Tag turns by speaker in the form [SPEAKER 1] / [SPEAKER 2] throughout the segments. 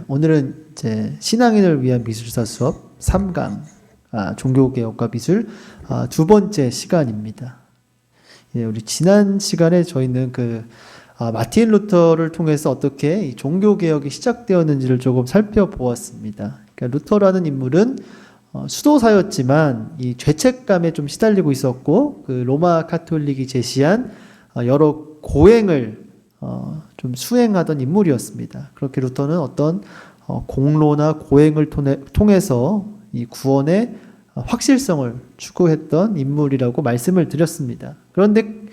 [SPEAKER 1] 오늘은 이제 신앙인을 위한 미술사 수업 3강, 종교개혁과 미술, 두 번째 시간입니다. 우리 지난 시간에 저희는 마틴 루터를 통해서 어떻게 이 종교개혁이 시작되었는지를 조금 살펴보았습니다. 그러니까 루터라는 인물은 수도사였지만 이 죄책감에 좀 시달리고 있었고, 그 로마 카톨릭이 제시한 여러 고행을 좀 수행하던 인물이었습니다. 그렇게 루터는 어떤 공로나 고행을 통해서 이 구원의 확실성을 추구했던 인물이라고 말씀을 드렸습니다. 그런데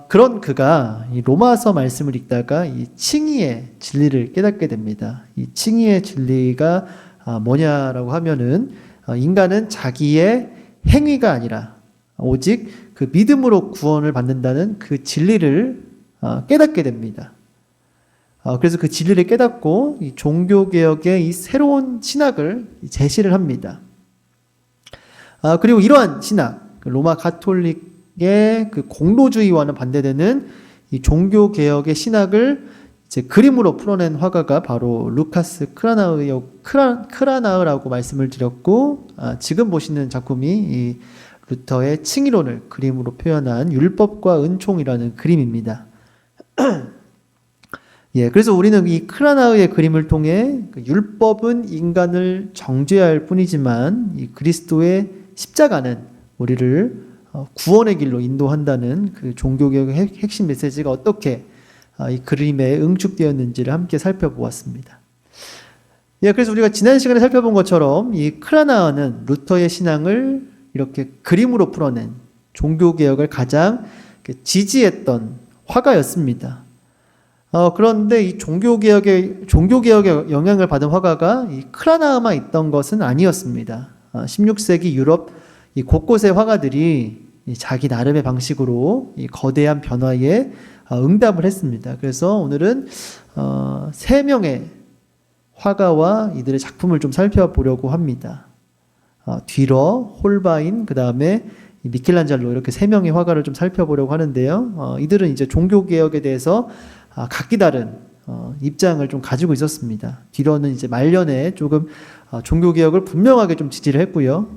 [SPEAKER 1] 그런 그가 이 로마서 말씀을 읽다가 이 칭의의 진리를 깨닫게 됩니다. 이 칭의의 진리가 뭐냐라고 하면은 인간은 자기의 행위가 아니라 오직 그 믿음으로 구원을 받는다는 그 진리를 깨닫게 됩니다. 그래서 그 진리를 깨닫고 이 종교개혁의 이 새로운 신학을 제시를 합니다. 그리고 이러한 신학, 로마 가톨릭의 그 공로주의와는 반대되는 이 종교개혁의 신학을 이제 그림으로 풀어낸 화가가 바로 루카스 크라나흐라고 말씀을 드렸고, 지금 보시는 작품이 이 루터의 칭의론을 그림으로 표현한 율법과 은총이라는 그림입니다. 그래서 우리는 이 크라나흐의 그림을 통해 율법은 인간을 정죄할 뿐이지만 이 그리스도의 십자가는 우리를 구원의 길로 인도한다는 그 종교개혁의 핵심 메시지가 어떻게 이 그림에 응축되었는지를 함께 살펴보았습니다. 그래서 우리가 지난 시간에 살펴본 것처럼 이 크라나흐는 루터의 신앙을 이렇게 그림으로 풀어낸 종교개혁을 가장 지지했던 화가였습니다. 그런데 이 종교개혁의 영향을 받은 화가가 이 크라나흐만 있던 것은 아니었습니다. 16세기 유럽 이 곳곳의 화가들이 자기 나름의 방식으로 이 거대한 변화에 응답을 했습니다. 그래서 오늘은 3명의 화가와 이들의 작품을 좀 살펴보려고 합니다. 뒤러, 홀바인, 그 다음에 미켈란젤로, 이렇게 3명의 화가를 좀 살펴보려고 하는데요. 이들은 이제 종교개혁에 대해서 각기 다른 입장을 좀 가지고 있었습니다. 뒤러는 이제 말년에 조금 종교개혁을 분명하게 좀 지지를 했고요.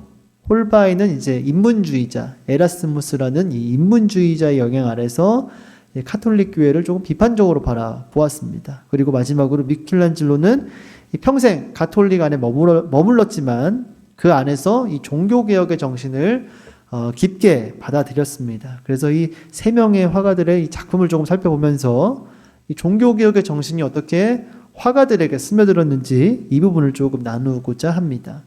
[SPEAKER 1] 홀바인은 이제 인문주의자, 에라스무스라는 이 인문주의자의 영향 아래서 카톨릭 교회를 조금 비판적으로 바라보았습니다. 그리고 마지막으로 미켈란젤로는 평생 가톨릭 안에 머물렀지만 그 안에서 이 종교개혁의 정신을 깊게 받아들였습니다. 그래서 이 3명의 화가들의 이 작품을 조금 살펴보면서 이 종교개혁의 정신이 어떻게 화가들에게 스며들었는지 이 부분을 조금 나누고자 합니다.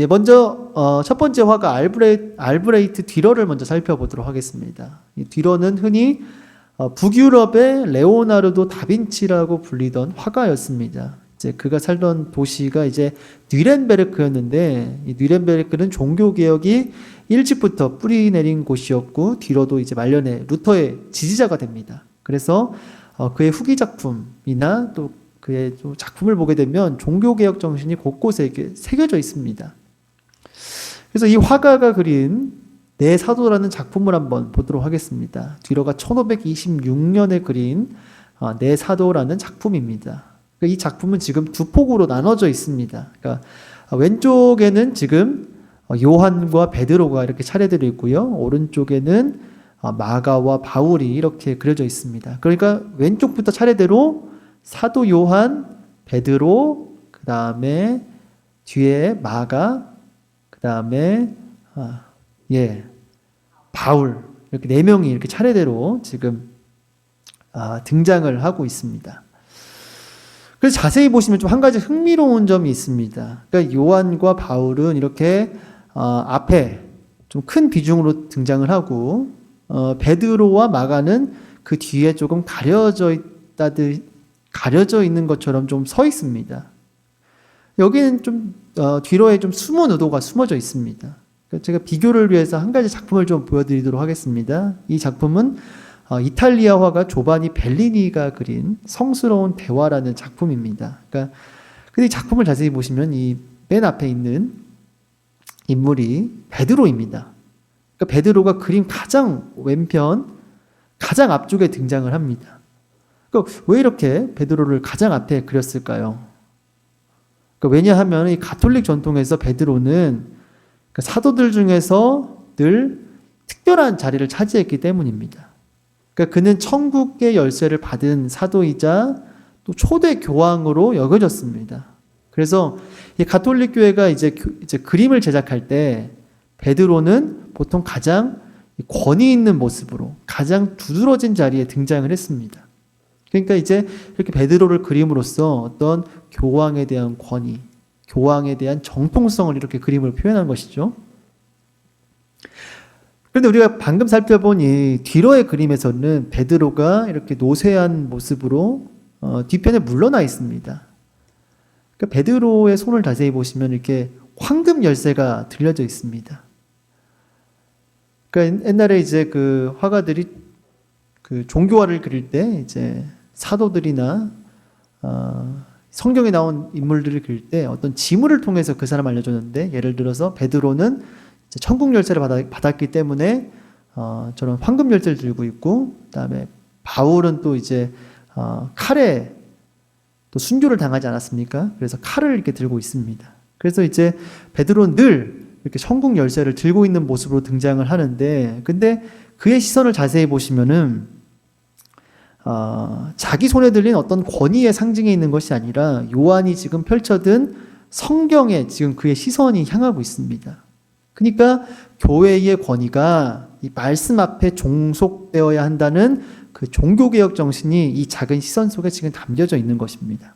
[SPEAKER 1] 먼저 첫 번째 화가 알브레이트 뒤러를 먼저 살펴보도록 하겠습니다. 이 뒤러는 흔히 북유럽의 레오나르도 다빈치라고 불리던 화가였습니다. 이제 그가 살던 도시가 이제 뉘렌베르크였는데, 이 뉘렌베르크는 종교개혁이 일찍부터 뿌리 내린 곳이었고, 뒤러도 이제 말년에 루터의 지지자가 됩니다. 그래서 그의 후기 작품이나 또 그의 작품을 보게 되면 종교개혁 정신이 곳곳에 이렇게 새겨져 있습니다. 그래서 이 화가가 그린 내 사도라는 작품을 한번 보도록 하겠습니다. 뒤러가 1526년에 그린 내 사도라는 작품입니다. 이 작품은 지금 두 폭으로 나눠져 있습니다. 그러니까 왼쪽에는 지금 요한과 베드로가 이렇게 차례대로 있고요. 오른쪽에는 마가와 바울이 이렇게 그려져 있습니다. 그러니까 왼쪽부터 차례대로 사도 요한, 베드로, 그 다음에 뒤에 마가, 그 다음에 바울, 이렇게 4명이 이렇게 차례대로 지금 등장을 하고 있습니다. 그래서 자세히 보시면 좀 한 가지 흥미로운 점이 있습니다. 그러니까 요한과 바울은 이렇게 앞에 좀 큰 비중으로 등장을 하고, 베드로와 마가는 그 뒤에 조금 가려져 있는 것처럼 좀 서 있습니다. 여기는 좀 뒤로에 좀 숨은 의도가 숨어져 있습니다. 제가 비교를 위해서 한 가지 작품을 좀 보여드리도록 하겠습니다. 이 작품은 이탈리아 화가 조바니 벨리니가 그린 성스러운 대화라는 작품입니다. 근데 이 작품을 자세히 보시면 이 맨 앞에 있는 인물이 베드로입니다. 베드로가 그림 가장 왼편, 가장 앞쪽에 등장을 합니다. 그러니까 왜 이렇게 베드로를 가장 앞에 그렸을까요? 그러니까 왜냐하면 이 가톨릭 전통에서 베드로는 그러니까 사도들 중에서 늘 특별한 자리를 차지했기 때문입니다. 그러니까 그는 천국의 열쇠를 받은 사도이자 또 초대 교황으로 여겨졌습니다. 그래서 이 가톨릭 교회가 이제 그림을 제작할 때 베드로는 보통 가장 권위 있는 모습으로 가장 두드러진 자리에 등장을 했습니다. 그러니까 이제 이렇게 베드로를 그림으로써 어떤 교황에 대한 권위, 교황에 대한 정통성을 이렇게 그림을 표현한 것이죠. 그런데 우리가 방금 살펴본 이 뒤로의 그림에서는 베드로가 이렇게 노쇠한 모습으로 뒤편에 물러나 있습니다. 그러니까 베드로의 손을 자세히 보시면 이렇게 황금 열쇠가 들려져 있습니다. 그러니까 옛날에 이제 그 화가들이 그 종교화를 그릴 때 이제 사도들이나 성경에 나온 인물들을 그릴 때 어떤 지물을 통해서 그 사람 알려줬는데, 예를 들어서 베드로는 이제 천국 열쇠를 받았기 때문에 저런 황금 열쇠를 들고 있고, 그다음에 바울은 또 이제 칼에 또 순교를 당하지 않았습니까? 그래서 칼을 이렇게 들고 있습니다. 그래서 이제 베드로는 늘 이렇게 천국 열쇠를 들고 있는 모습으로 등장을 하는데, 근데 그의 시선을 자세히 보시면은 자기 손에 들린 어떤 권위의 상징에 있는 것이 아니라 요한이 지금 펼쳐든 성경에 지금 그의 시선이 향하고 있습니다. 그러니까 교회의 권위가 이 말씀 앞에 종속되어야 한다는 그 종교개혁 정신이 이 작은 시선 속에 지금 담겨져 있는 것입니다.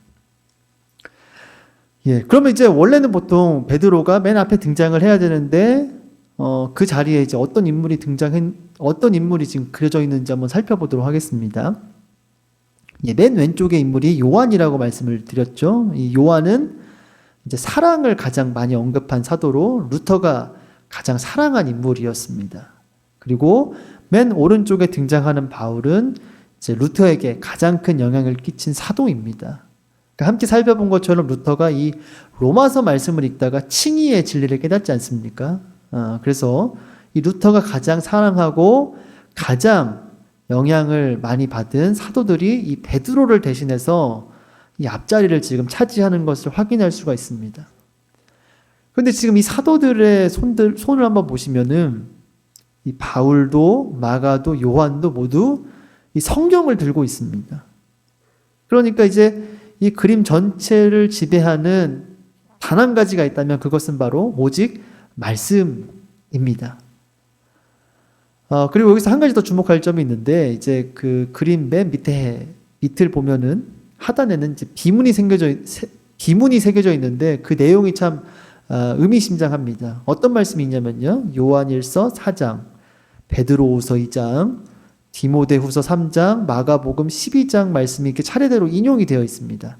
[SPEAKER 1] 예, 그러면 이제 원래는 보통 베드로가 맨 앞에 등장을 해야 되는데, 그 자리에 이제 어떤 인물이 지금 그려져 있는지 한번 살펴보도록 하겠습니다. 예, 맨 왼쪽의 인물이 요한이라고 말씀을 드렸죠. 이 요한은 이제 사랑을 가장 많이 언급한 사도로 루터가 가장 사랑한 인물이었습니다. 그리고 맨 오른쪽에 등장하는 바울은 이제 루터에게 가장 큰 영향을 끼친 사도입니다. 그러니까 함께 살펴본 것처럼 루터가 이 로마서 말씀을 읽다가 칭의의 진리를 깨닫지 않습니까? 그래서 이 루터가 가장 사랑하고 가장 영향을 많이 받은 사도들이 이 베드로를 대신해서 이 앞자리를 지금 차지하는 것을 확인할 수가 있습니다. 그런데 지금 이 사도들의 손을 한번 보시면은 이 바울도 마가도 요한도 모두 이 성경을 들고 있습니다. 그러니까 이제 이 그림 전체를 지배하는 단 한 가지가 있다면 그것은 바로 오직 말씀입니다. 그리고 여기서 한 가지 더 주목할 점이 있는데, 이제 그 그림 맨 밑을 보면은 하단에는 이제 기문이 새겨져 있는데 그 내용이 참 의미심장합니다. 어떤 말씀이 있냐면요, 요한일서 4장, 베드로후서 2장, 디모데후서 3장, 마가복음 12장 말씀이 이렇게 차례대로 인용이 되어 있습니다.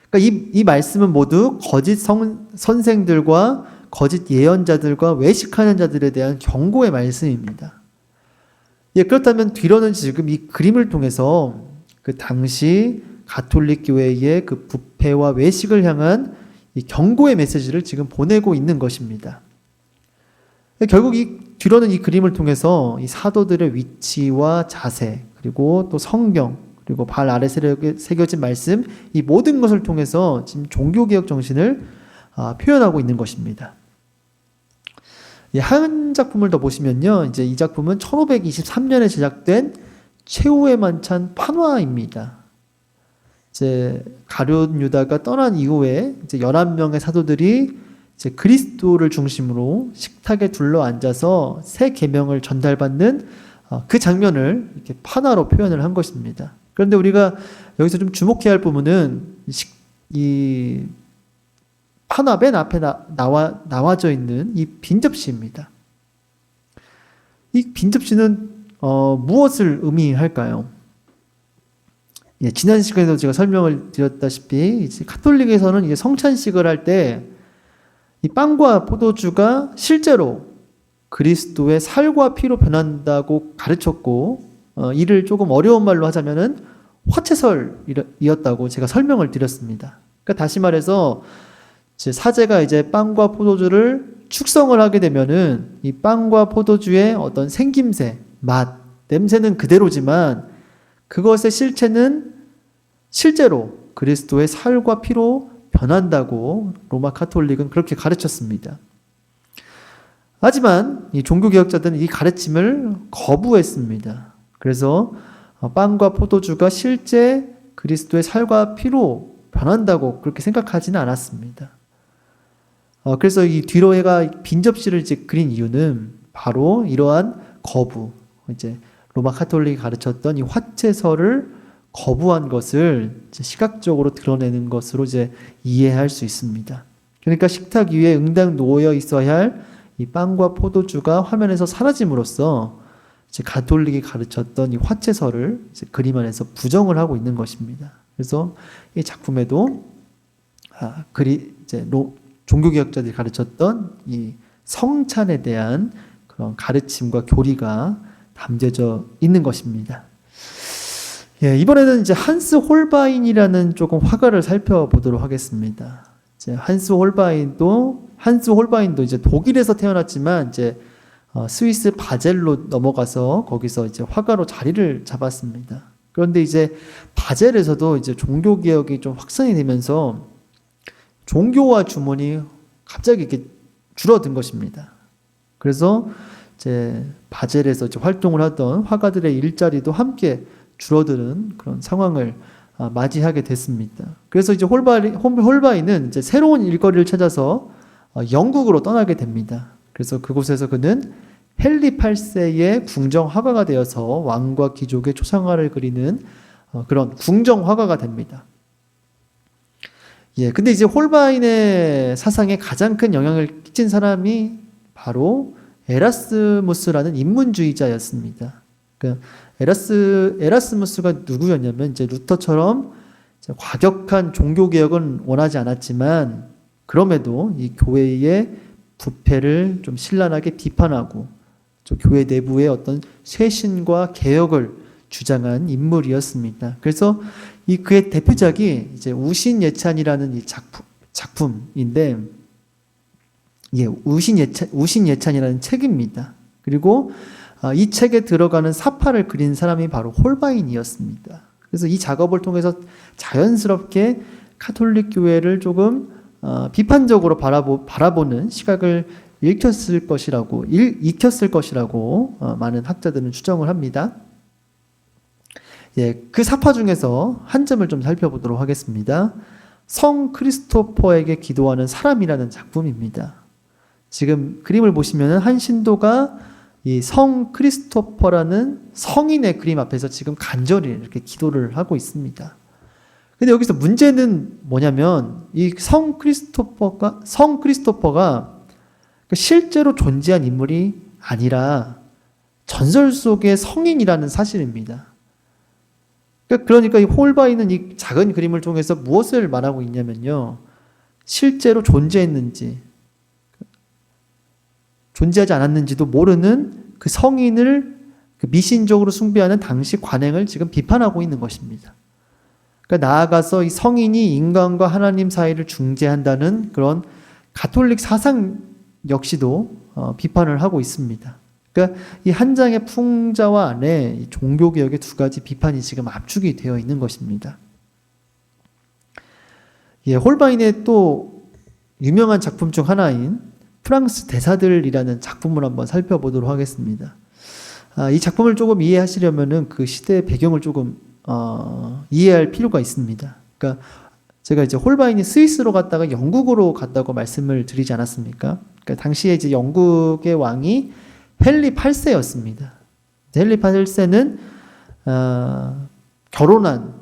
[SPEAKER 1] 그러니까 이 말씀은 모두 거짓 선생들과 거짓 예언자들과 외식하는 자들에 대한 경고의 말씀입니다. 예, 그렇다면 뒤로는 지금 이 그림을 통해서 그 당시 가톨릭 교회의 그 부패와 외식을 향한 이 경고의 메시지를 지금 보내고 있는 것입니다. 결국 뒤로는 이 그림을 통해서 이 사도들의 위치와 자세, 그리고 또 성경, 그리고 발 아래 새겨진 말씀, 이 모든 것을 통해서 지금 종교개혁 정신을 표현하고 있는 것입니다. 한 작품을 더 보시면요, 이제 이 작품은 1523년에 제작된 최후의 만찬 판화입니다. 이제 가룟 유다가 떠난 이후에 이제 11명의 사도들이 이제 그리스도를 중심으로 식탁에 둘러 앉아서 새 계명을 전달받는 그 장면을 이렇게 판화로 표현을 한 것입니다. 그런데 우리가 여기서 좀 주목해야 할 부분은 이 판화 맨 앞에 나와져 있는 이 빈 접시입니다. 이 빈 접시는 무엇을 의미할까요? 예, 지난 시간에도 제가 설명을 드렸다시피 이제 가톨릭에서는 이제 성찬식을 할 때 이 빵과 포도주가 실제로 그리스도의 살과 피로 변한다고 가르쳤고, 이를 조금 어려운 말로 하자면은 화채설이었다고 제가 설명을 드렸습니다. 그러니까 다시 말해서 사제가 이제 빵과 포도주를 축성을 하게 되면은 이 빵과 포도주의 어떤 생김새, 맛, 냄새는 그대로지만 그것의 실체는 실제로 그리스도의 살과 피로 변한다고 로마 카톨릭은 그렇게 가르쳤습니다. 하지만 이 종교개혁자들은 이 가르침을 거부했습니다. 그래서 빵과 포도주가 실제 그리스도의 살과 피로 변한다고 그렇게 생각하지는 않았습니다. 그래서 이 뒤로가 빈 접시를 이제 그린 이유는 바로 이러한 거부, 이제 로마 카톨릭이 가르쳤던 이 화채설을 거부한 것을 시각적으로 드러내는 것으로 이제 이해할 수 있습니다. 그러니까 식탁 위에 응당 놓여 있어야 할 이 빵과 포도주가 화면에서 사라짐으로써 이제 가톨릭이 가르쳤던 이 화채설을 이제 그림 안에서 부정을 하고 있는 것입니다. 그래서 이 작품에도 이제 종교개혁자들이 가르쳤던 이 성찬에 대한 그런 가르침과 교리가 담겨져 있는 것입니다. 예, 이번에는 이제 한스 홀바인이라는 조금 화가를 살펴보도록 하겠습니다. 이제 한스 홀바인도 이제 독일에서 태어났지만 이제 스위스 바젤로 넘어가서 거기서 이제 화가로 자리를 잡았습니다. 그런데 이제 바젤에서도 이제 종교 개혁이 좀 확산이 되면서 종교와 주문이 갑자기 이렇게 줄어든 것입니다. 그래서 이제 바젤에서 이제 활동을 하던 화가들의 일자리도 함께 줄어드는 그런 상황을 맞이하게 됐습니다. 그래서 이제 홀바인은 이제 새로운 일거리를 찾아서 영국으로 떠나게 됩니다. 그래서 그곳에서 그는 헨리 8세의 궁정 화가가 되어서 왕과 귀족의 초상화를 그리는 그런 궁정 화가가 됩니다. 예, 근데 이제 홀바인의 사상에 가장 큰 영향을 끼친 사람이 바로 에라스무스라는 인문주의자였습니다. 그러니까 에라스무스가 누구였냐면 이제 루터처럼 이제 과격한 종교 개혁은 원하지 않았지만 그럼에도 이 교회의 부패를 좀 신랄하게 비판하고 교회 내부의 어떤 쇄신과 개혁을 주장한 인물이었습니다. 그래서 이 그의 대표작이 이제 우신예찬이라는 이 작품인데, 예, 우신예찬이라는 책입니다. 그리고 이 책에 들어가는 사파를 그린 사람이 바로 홀바인이었습니다. 그래서 이 작업을 통해서 자연스럽게 카톨릭 교회를 조금 비판적으로 바라보는 시각을 익혔을 것이라고 많은 학자들은 추정을 합니다. 예, 그 사파 중에서 한 점을 좀 살펴보도록 하겠습니다. 성 크리스토퍼에게 기도하는 사람이라는 작품입니다. 지금 그림을 보시면 한 신도가 이 성 크리스토퍼라는 성인의 그림 앞에서 지금 간절히 이렇게 기도를 하고 있습니다. 근데 여기서 문제는 뭐냐면 이 성 크리스토퍼가 실제로 존재한 인물이 아니라 전설 속의 성인이라는 사실입니다. 그러니까 이 홀바인은 이 작은 그림을 통해서 무엇을 말하고 있냐면요. 실제로 존재했는지 존재하지 않았는지도 모르는 그 성인을 미신적으로 숭배하는 당시 관행을 지금 비판하고 있는 것입니다. 그러니까 나아가서 이 성인이 인간과 하나님 사이를 중재한다는 그런 가톨릭 사상 역시도 비판을 하고 있습니다. 그러니까 이 한 장의 풍자와 안에 종교개혁의 두 가지 비판이 지금 압축이 되어 있는 것입니다. 예, 홀바인의 또 유명한 작품 중 하나인 프랑스 대사들이라는 작품을 한번 살펴보도록 하겠습니다. 이 작품을 조금 이해하시려면은 그 시대의 배경을 조금 이해할 필요가 있습니다. 그러니까 제가 이제 홀바인이 스위스로 갔다가 영국으로 갔다고 말씀을 드리지 않았습니까? 그러니까 당시에 이제 영국의 왕이 헨리 8세였습니다. 헨리 8세는 결혼한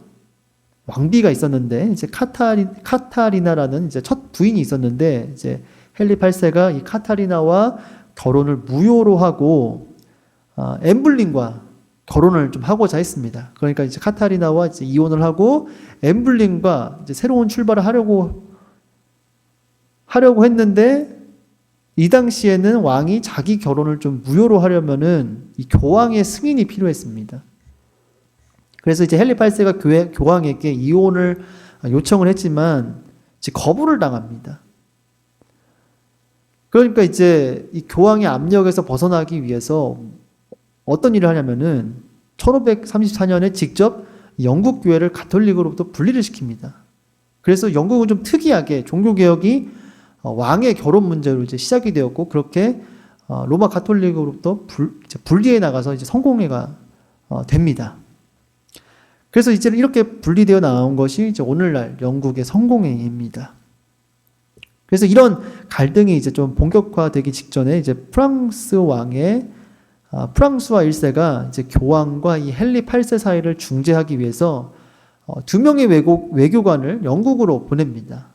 [SPEAKER 1] 왕비가 있었는데 이제 카타리나라는 이제 첫 부인이 있었는데 이제 헨리 8세가 이 카타리나와 결혼을 무효로 하고 엠블린과 결혼을 좀 하고자 했습니다. 그러니까 이제 카타리나와 이제 이혼을 하고 엠블린과 이제 새로운 출발을 하려고 했는데 이 당시에는 왕이 자기 결혼을 좀 무효로 하려면은 이 교황의 승인이 필요했습니다. 그래서 이제 헨리 8세가 교황에게 이혼을 요청을 했지만 이제 거부를 당합니다. 그러니까 이제 이 교황의 압력에서 벗어나기 위해서 어떤 일을 하냐면은 1534년에 직접 영국 교회를 가톨릭으로부터 분리를 시킵니다. 그래서 영국은 좀 특이하게 종교개혁이 왕의 결혼 문제로 이제 시작이 되었고, 그렇게 로마 가톨릭으로부터 분리해 나가서 이제 성공회가 됩니다. 그래서 이제 이렇게 분리되어 나온 것이 이제 오늘날 영국의 성공회입니다. 그래서 이런 갈등이 이제 좀 본격화되기 직전에 이제 프랑스 왕의 프랑스와 1세가 이제 교황과 이 헨리 8세 사이를 중재하기 위해서 두 명의 외교관을 영국으로 보냅니다.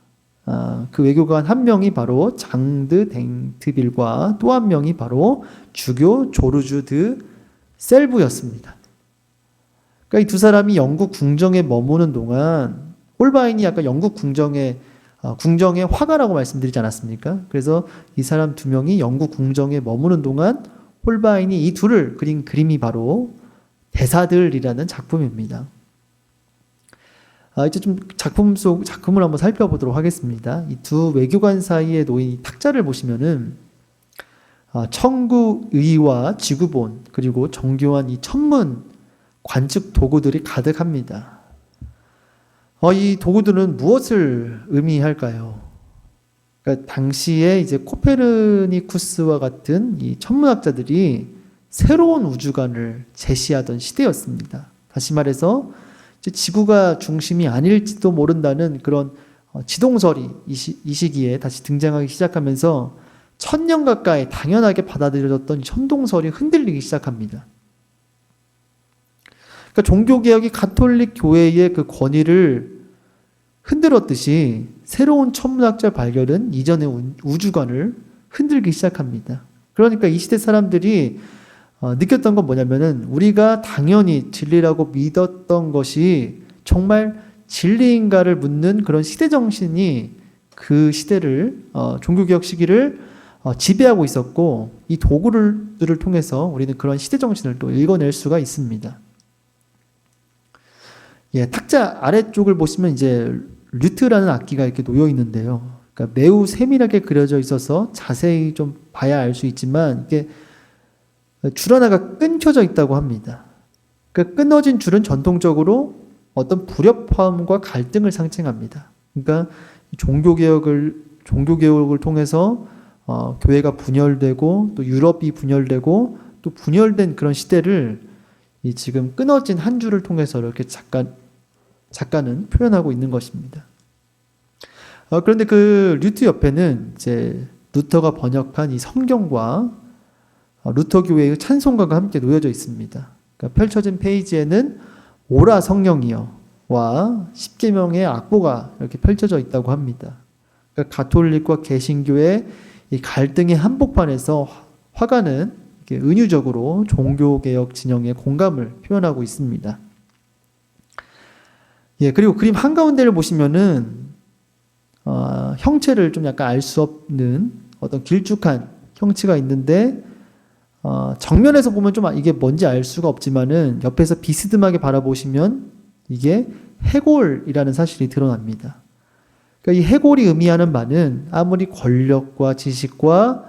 [SPEAKER 1] 그 외교관 한 명이 바로 장드 댕트빌과 또 한 명이 바로 주교 조르주 드 셀부였습니다. 그러니까 이 두 사람이 영국 궁정에 머무는 동안, 홀바인이 아까 영국 궁정의 화가라고 말씀드리지 않았습니까? 그래서 이 사람 두 명이 영국 궁정에 머무는 동안 홀바인이 이 둘을 그린 그림이 바로 대사들이라는 작품입니다. 이제 좀 작품을 한번 살펴보도록 하겠습니다. 이 두 외교관 사이에 놓인 이 탁자를 보시면은 청구의와 지구본, 그리고 정교한 이 천문 관측 도구들이 가득합니다. 이 도구들은 무엇을 의미할까요? 그러니까 당시에 이제 코페르니쿠스와 같은 이 천문학자들이 새로운 우주관을 제시하던 시대였습니다. 다시 말해서 이제 지구가 중심이 아닐지도 모른다는 그런 지동설이 이 시기에 다시 등장하기 시작하면서 1000년 가까이 당연하게 받아들여졌던 천동설이 흔들리기 시작합니다. 그러니까 종교개혁이 가톨릭 교회의 그 권위를 흔들었듯이 새로운 천문학자 발견은 이전의 우주관을 흔들기 시작합니다. 그러니까 이 시대 사람들이 느꼈던 건 뭐냐면은, 우리가 당연히 진리라고 믿었던 것이 정말 진리인가를 묻는 그런 시대정신이 그 시대를, 종교개혁 시기를 지배하고 있었고, 이 도구들을 통해서 우리는 그런 시대정신을 또 읽어낼 수가 있습니다. 탁자 아래쪽을 보시면 이제 류트라는 악기가 이렇게 놓여 있는데요. 그러니까 매우 세밀하게 그려져 있어서 자세히 좀 봐야 알 수 있지만, 이게 줄 하나가 끊겨져 있다고 합니다. 그러니까 끊어진 줄은 전통적으로 어떤 불협화음과 갈등을 상징합니다. 그러니까 종교개혁을 통해서 교회가 분열되고, 또 유럽이 분열되고, 또 분열된 그런 시대를 이 지금 끊어진 한 줄을 통해서 이렇게 작가는 표현하고 있는 것입니다. 그런데 그 류트 옆에는 이제 루터가 번역한 이 성경과 루터 교회의 찬송가가 함께 놓여져 있습니다. 그러니까 펼쳐진 페이지에는 오라 성령이여와 십계명의 악보가 이렇게 펼쳐져 있다고 합니다. 그러니까 가톨릭과 개신교의 이 갈등의 한복판에서 화가는 이렇게 은유적으로 종교개혁 진영의 공감을 표현하고 있습니다. 그리고 그림 한가운데를 보시면은 형체를 좀 약간 알 수 없는 어떤 길쭉한 형체가 있는데, 정면에서 보면 좀 이게 뭔지 알 수가 없지만은 옆에서 비스듬하게 바라보시면 이게 해골이라는 사실이 드러납니다. 그러니까 이 해골이 의미하는 바는 아무리 권력과 지식과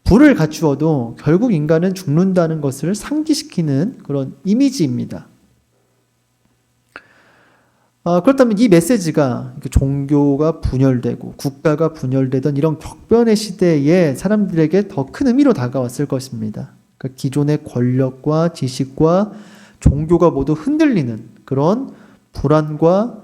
[SPEAKER 1] 부를 갖추어도 결국 인간은 죽는다는 것을 상기시키는 그런 이미지입니다. 그렇다면 이 메시지가 종교가 분열되고 국가가 분열되던 이런 격변의 시대에 사람들에게 더 큰 의미로 다가왔을 것입니다. 그러니까 기존의 권력과 지식과 종교가 모두 흔들리는 그런 불안과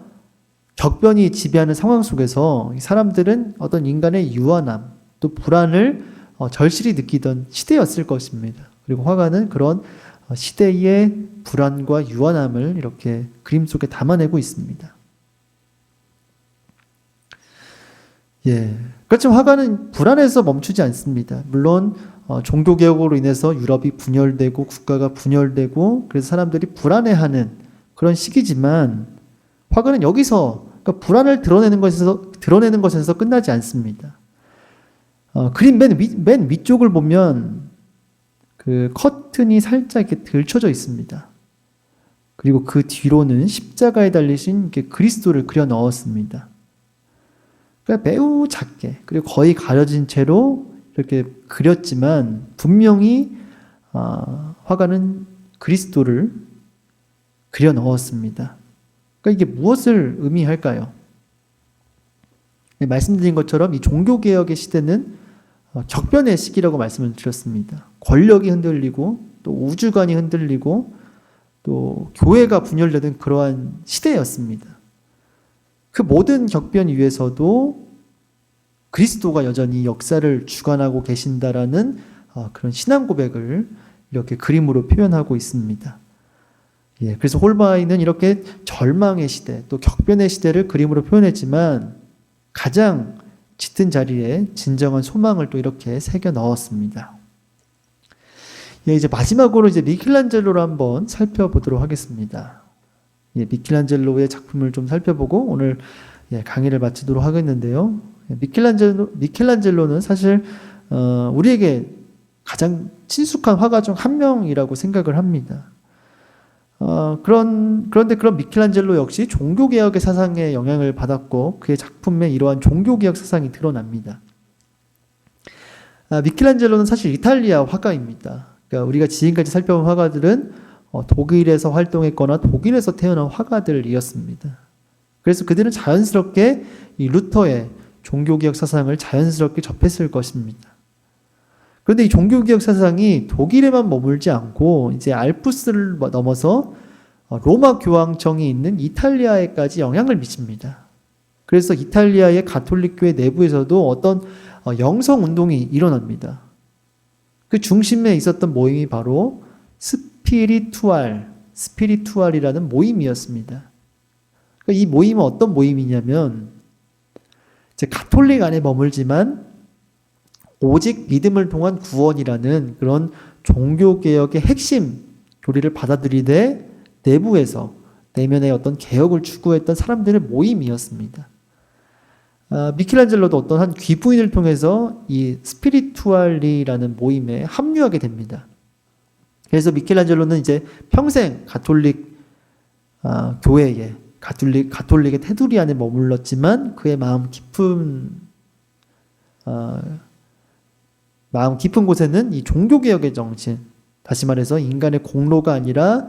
[SPEAKER 1] 격변이 지배하는 상황 속에서 사람들은 어떤 인간의 유한함, 또 불안을 절실히 느끼던 시대였을 것입니다. 그리고 화가는 그런 시대의 불안과 유한함을 이렇게 그림 속에 담아내고 있습니다. 그렇지만 화가는 불안해서 멈추지 않습니다. 물론 종교개혁으로 인해서 유럽이 분열되고 국가가 분열되고 그래서 사람들이 불안해하는 그런 시기지만, 화가는 여기서 그러니까 불안을 드러내는 것에서 끝나지 않습니다. 그림 맨 위쪽을 보면 그 커튼이 살짝 이렇게 들쳐져 있습니다. 그리고 그 뒤로는 십자가에 달리신 그리스도를 그려 넣었습니다. 그러니까 매우 작게, 그리고 거의 가려진 채로 이렇게 그렸지만 분명히 화가는 그리스도를 그려 넣었습니다. 그러니까 이게 무엇을 의미할까요? 네, 말씀드린 것처럼 이 종교개혁의 시대는 격변의 시기라고 말씀을 드렸습니다. 권력이 흔들리고 또 우주관이 흔들리고 또 교회가 분열되는 그러한 시대였습니다. 그 모든 격변 위에서도 그리스도가 여전히 역사를 주관하고 계신다라는 그런 신앙 고백을 이렇게 그림으로 표현하고 있습니다. 예, 그래서 홀바이는 이렇게 절망의 시대, 또 격변의 시대를 그림으로 표현했지만 가장 짙은 자리에 진정한 소망을 또 이렇게 새겨 넣었습니다. 예, 이제 마지막으로 이제 미켈란젤로를 한번 살펴보도록 하겠습니다. 예, 미켈란젤로의 작품을 좀 살펴보고 오늘 강의를 마치도록 하겠는데요. 미켈란젤로는 사실 우리에게 가장 친숙한 화가 중 한 명이라고 생각을 합니다. 그런데 그런 미켈란젤로 역시 종교개혁의 사상에 영향을 받았고 그의 작품에 이러한 종교개혁 사상이 드러납니다. 미켈란젤로는 사실 이탈리아 화가입니다. 그러니까 우리가 지금까지 살펴본 화가들은 독일에서 활동했거나 독일에서 태어난 화가들이었습니다. 그래서 그들은 자연스럽게 이 루터의 종교개혁 사상을 자연스럽게 접했을 것입니다. 그런데 이 종교개혁 사상이 독일에만 머물지 않고 이제 알프스를 넘어서 로마 교황청이 있는 이탈리아에까지 영향을 미칩니다. 그래서 이탈리아의 가톨릭교회 내부에서도 어떤 영성 운동이 일어납니다. 그 중심에 있었던 모임이 바로 스피리투알이라는 모임이었습니다. 이 모임은 어떤 모임이냐면 이제 가톨릭 안에 머물지만 오직 믿음을 통한 구원이라는 그런 종교개혁의 핵심 교리를 받아들이되 내부에서 내면의 어떤 개혁을 추구했던 사람들의 모임이었습니다. 미켈란젤로도 어떤 한 귀부인을 통해서 이 스피리투알리라는 모임에 합류하게 됩니다. 그래서 미켈란젤로는 이제 평생 가톨릭 교회에 가톨릭의 테두리 안에 머물렀지만 그의 마음 깊은 곳에는 이 종교개혁의 정신, 다시 말해서 인간의 공로가 아니라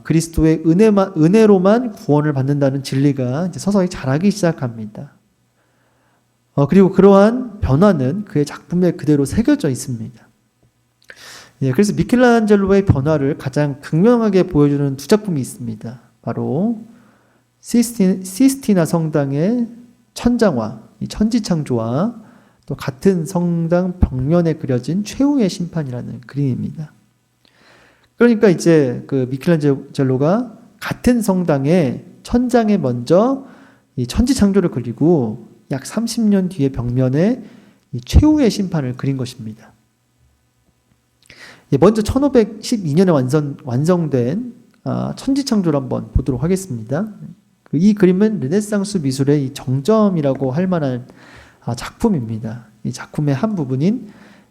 [SPEAKER 1] 그리스도의 은혜로만 구원을 받는다는 진리가 이제 서서히 자라기 시작합니다. 그리고 그러한 변화는 그의 작품에 그대로 새겨져 있습니다. 예, 그래서 미켈란젤로의 변화를 가장 극명하게 보여주는 두 작품이 있습니다. 바로 시스티나 성당의 천장화, 이 천지창조와 또 같은 성당 벽면에 그려진 최후의 심판이라는 그림입니다. 그러니까 이제 그 미켈란젤로가 같은 성당의 천장에 먼저 이 천지창조를 그리고 약 30년 뒤에 벽면에 이 최후의 심판을 그린 것입니다. 먼저 1512년에 완성된 천지창조를 한번 보도록 하겠습니다. 이 그림은 르네상스 미술의 이 정점이라고 할 만한 작품입니다. 이 작품의 한 부분인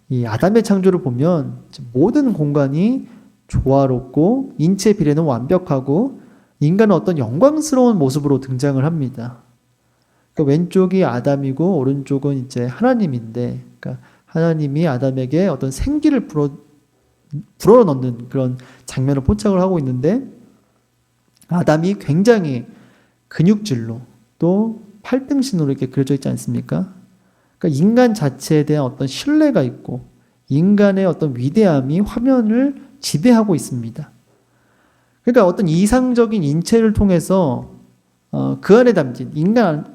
[SPEAKER 1] 이 아담의 창조를 보면 모든 공간이 조화롭고 인체 비례는 완벽하고 인간은 어떤 영광스러운 모습으로 등장을 합니다. 그러니까 왼쪽이 아담이고 오른쪽은 이제 하나님인데, 그러니까 하나님이 아담에게 어떤 생기를 불어넣는 그런 장면을 포착을 하고 있는데, 아담이 굉장히 근육질로 또 팔등신으로 이렇게 그려져 있지 않습니까? 그러니까 인간 자체에 대한 어떤 신뢰가 있고 인간의 어떤 위대함이 화면을 지배하고 있습니다. 그러니까 어떤 이상적인 인체를 통해서 그 안에 담긴 인간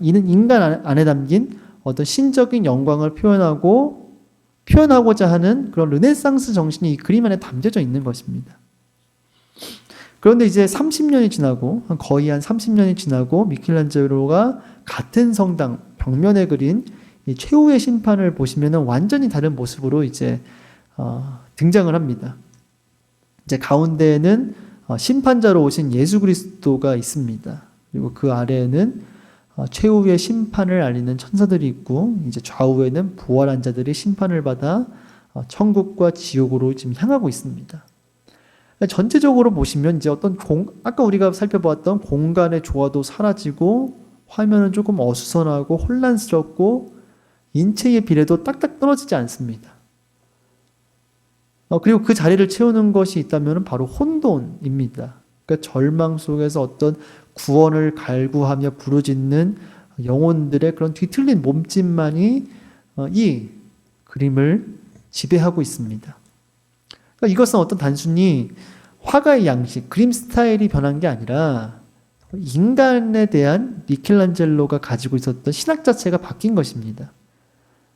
[SPEAKER 1] 안에 담긴 어떤 신적인 영광을 표현하고자 하는 그런 르네상스 정신이 이 그림 안에 담겨져 있는 것입니다. 그런데 이제 30년이 지나고 거의 한 30년이 지나고 미켈란젤로가 같은 성당 벽면에 그린 이 최후의 심판을 보시면은 완전히 다른 모습으로 이제 등장을 합니다. 이제 가운데에는 심판자로 오신 예수 그리스도가 있습니다. 그리고 그 아래에는 최후의 심판을 알리는 천사들이 있고, 이제 좌우에는 부활한 자들이 심판을 받아 천국과 지옥으로 지금 향하고 있습니다. 전체적으로 보시면 이제 아까 우리가 살펴보았던 공간의 조화도 사라지고 화면은 조금 어수선하고 혼란스럽고 인체의 비례도 딱딱 떨어지지 않습니다. 그리고 그 자리를 채우는 것이 있다면 바로 혼돈입니다. 그러니까 절망 속에서 어떤 구원을 갈구하며 부르짖는 영혼들의 그런 뒤틀린 몸짓만이 이 그림을 지배하고 있습니다. 그러니까 이것은 어떤 단순히 화가의 양식, 그림 스타일이 변한 게 아니라 인간에 대한 미켈란젤로가 가지고 있었던 신학 자체가 바뀐 것입니다.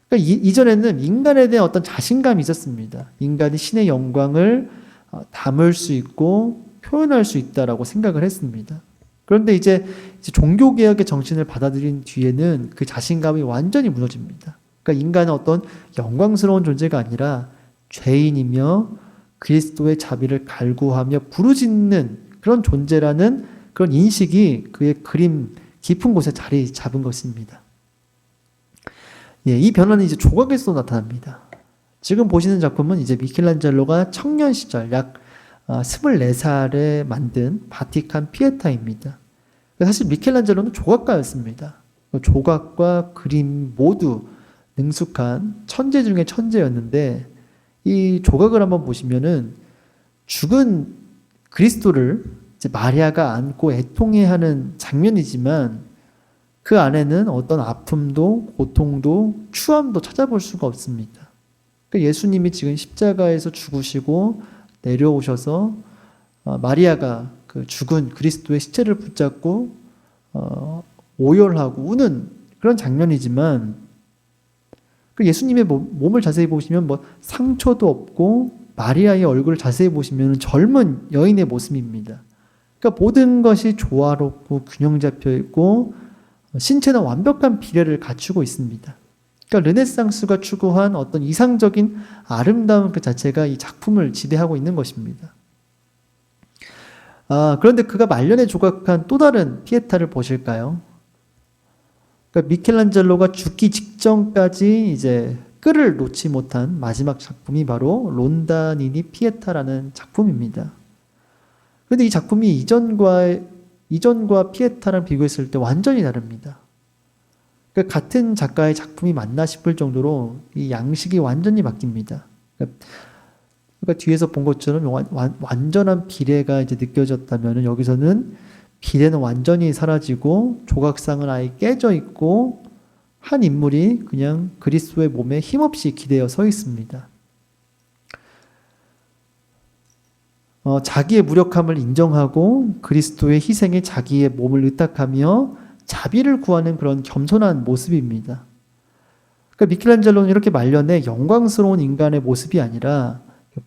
[SPEAKER 1] 그러니까 이전에는 인간에 대한 어떤 자신감이 있었습니다. 인간이 신의 영광을 담을 수 있고 표현할 수 있다라고 생각을 했습니다. 그런데 이제 종교개혁의 정신을 받아들인 뒤에는 그 자신감이 완전히 무너집니다. 그러니까 인간은 어떤 영광스러운 존재가 아니라 죄인이며 그리스도의 자비를 갈구하며 부르짖는 그런 존재라는 그런 인식이 그의 그림 깊은 곳에 자리 잡은 것입니다. 이 변화는 이제 조각에서도 나타납니다. 지금 보시는 작품은 이제 미켈란젤로가 청년 시절 약 24살에 만든 바티칸 피에타입니다. 사실 미켈란젤로는 조각가였습니다. 조각과 그림 모두 능숙한 천재 중에 천재였는데 이 조각을 한번 보시면은 죽은 그리스도를 이제 마리아가 안고 애통해하는 장면이지만 그 안에는 어떤 아픔도 고통도 추함도 찾아볼 수가 없습니다. 그러니까 예수님이 지금 십자가에서 죽으시고 내려오셔서 마리아가 그 죽은 그리스도의 시체를 붙잡고 오열하고 우는 그런 장면이지만 그 예수님의 몸을 자세히 보시면 뭐 상처도 없고 마리아의 얼굴을 자세히 보시면 젊은 여인의 모습입니다. 그러니까 모든 것이 조화롭고 균형 잡혀 있고 신체는 완벽한 비례를 갖추고 있습니다. 그러니까 르네상스가 추구한 어떤 이상적인 아름다움 그 자체가 이 작품을 지배하고 있는 것입니다. 그런데 그가 말년에 조각한 또 다른 피에타를 보실까요? 그러니까 미켈란젤로가 죽기 직전까지 이제 끈을 놓지 못한 마지막 작품이 바로 론다니니 피에타라는 작품입니다. 그런데 이 작품이 이전과 피에타랑 비교했을 때 완전히 다릅니다. 그러니까 같은 작가의 작품이 맞나 싶을 정도로 이 양식이 완전히 바뀝니다. 그러니까 뒤에서 본 것처럼 완전한 비례가 이제 느껴졌다면 여기서는 비례는 완전히 사라지고 조각상은 아예 깨져 있고 한 인물이 그냥 그리스도의 몸에 힘없이 기대어 서 있습니다. 자기의 무력함을 인정하고 그리스도의 희생에 자기의 몸을 의탁하며 자비를 구하는 그런 겸손한 모습입니다. 그러니까 미켈란젤로는 이렇게 말년에 영광스러운 인간의 모습이 아니라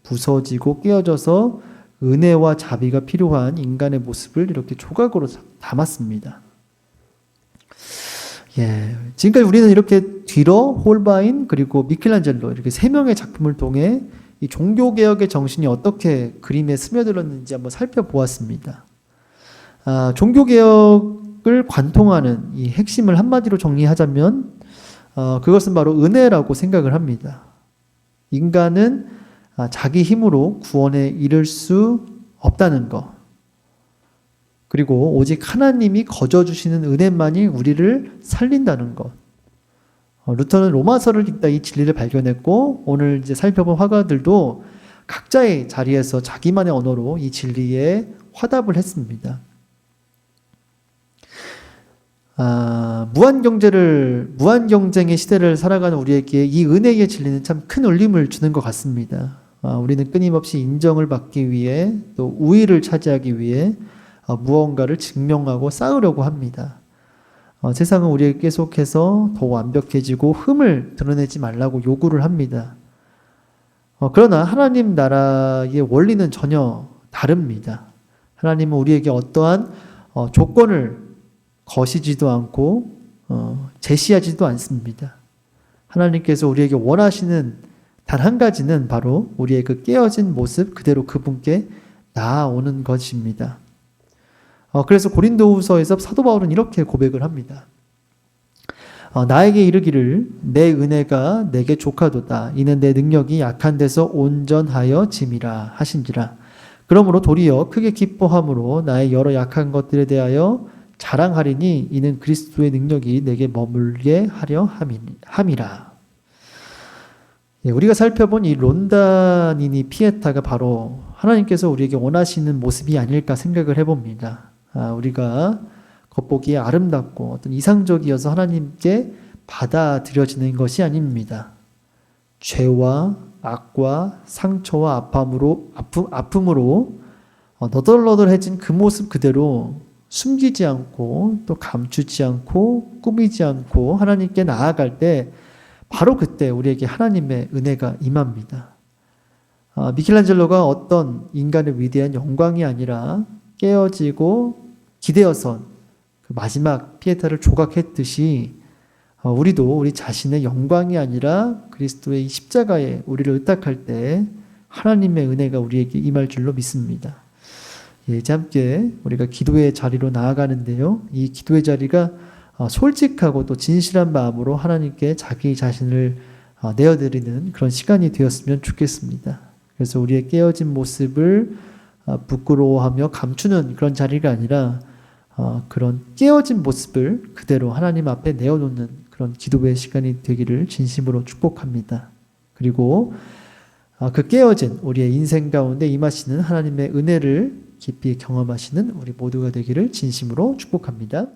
[SPEAKER 1] 부서지고 깨어져서 은혜와 자비가 필요한 인간의 모습을 이렇게 조각으로 담았습니다. 지금까지 우리는 이렇게 뒤로 홀바인 그리고 미켈란젤로 이렇게 세 명의 작품을 통해 이 종교개혁의 정신이 어떻게 그림에 스며들었는지 한번 살펴보았습니다. 종교개혁을 관통하는 이 핵심을 한마디로 정리하자면 그것은 바로 은혜라고 생각을 합니다. 인간은 자기 힘으로 구원에 이를 수 없다는 것, 그리고 오직 하나님이 거저주시는 은혜만이 우리를 살린다는 것. 루터는 로마서를 읽다 이 진리를 발견했고 오늘 이제 살펴본 화가들도 각자의 자리에서 자기만의 언어로 이 진리에 화답을 했습니다. 무한 경쟁의 시대를 살아가는 우리에게 이 은혜의 진리는 참 큰 울림을 주는 것 같습니다. 우리는 끊임없이 인정을 받기 위해 또 우위를 차지하기 위해 무언가를 증명하고 쌓으려고 합니다. 세상은 우리에게 계속해서 더 완벽해지고 흠을 드러내지 말라고 요구를 합니다. 그러나 하나님 나라의 원리는 전혀 다릅니다. 하나님은 우리에게 어떠한 조건을 거시지도 않고 제시하지도 않습니다. 하나님께서 우리에게 원하시는 단 한 가지는 바로 우리의 그 깨어진 모습 그대로 그분께 나아오는 것입니다. 그래서 고린도후서에서 사도 바울은 이렇게 고백을 합니다. 나에게 이르기를 내 은혜가 내게 족하도다. 이는 내 능력이 약한 데서 온전하여 짐이라 하신지라. 그러므로 도리어 크게 기뻐함으로 나의 여러 약한 것들에 대하여 자랑하리니 이는 그리스도의 능력이 내게 머물게 하려 함이라. 예, 우리가 살펴본 이 론다니니 피에타가 바로 하나님께서 우리에게 원하시는 모습이 아닐까 생각을 해봅니다. 우리가 겉보기에 아름답고 어떤 이상적이어서 하나님께 받아들여지는 것이 아닙니다. 죄와 악과 상처와 아픔으로 너덜너덜해진 그 모습 그대로 숨기지 않고 또 감추지 않고 꾸미지 않고 하나님께 나아갈 때 바로 그때 우리에게 하나님의 은혜가 임합니다. 미켈란젤로가 어떤 인간의 위대한 영광이 아니라 깨어지고 기대어선 그 마지막 피에타를 조각했듯이 우리도 우리 자신의 영광이 아니라 그리스도의 이 십자가에 우리를 의탁할 때 하나님의 은혜가 우리에게 임할 줄로 믿습니다. 예, 이제 함께 우리가 기도의 자리로 나아가는데요. 이 기도의 자리가 솔직하고 또 진실한 마음으로 하나님께 자기 자신을 내어드리는 그런 시간이 되었으면 좋겠습니다. 그래서 우리의 깨어진 모습을 부끄러워하며 감추는 그런 자리가 아니라 그런 깨어진 모습을 그대로 하나님 앞에 내어놓는 그런 기도의 시간이 되기를 진심으로 축복합니다. 그리고 그 깨어진 우리의 인생 가운데 임하시는 하나님의 은혜를 깊이 경험하시는 우리 모두가 되기를 진심으로 축복합니다.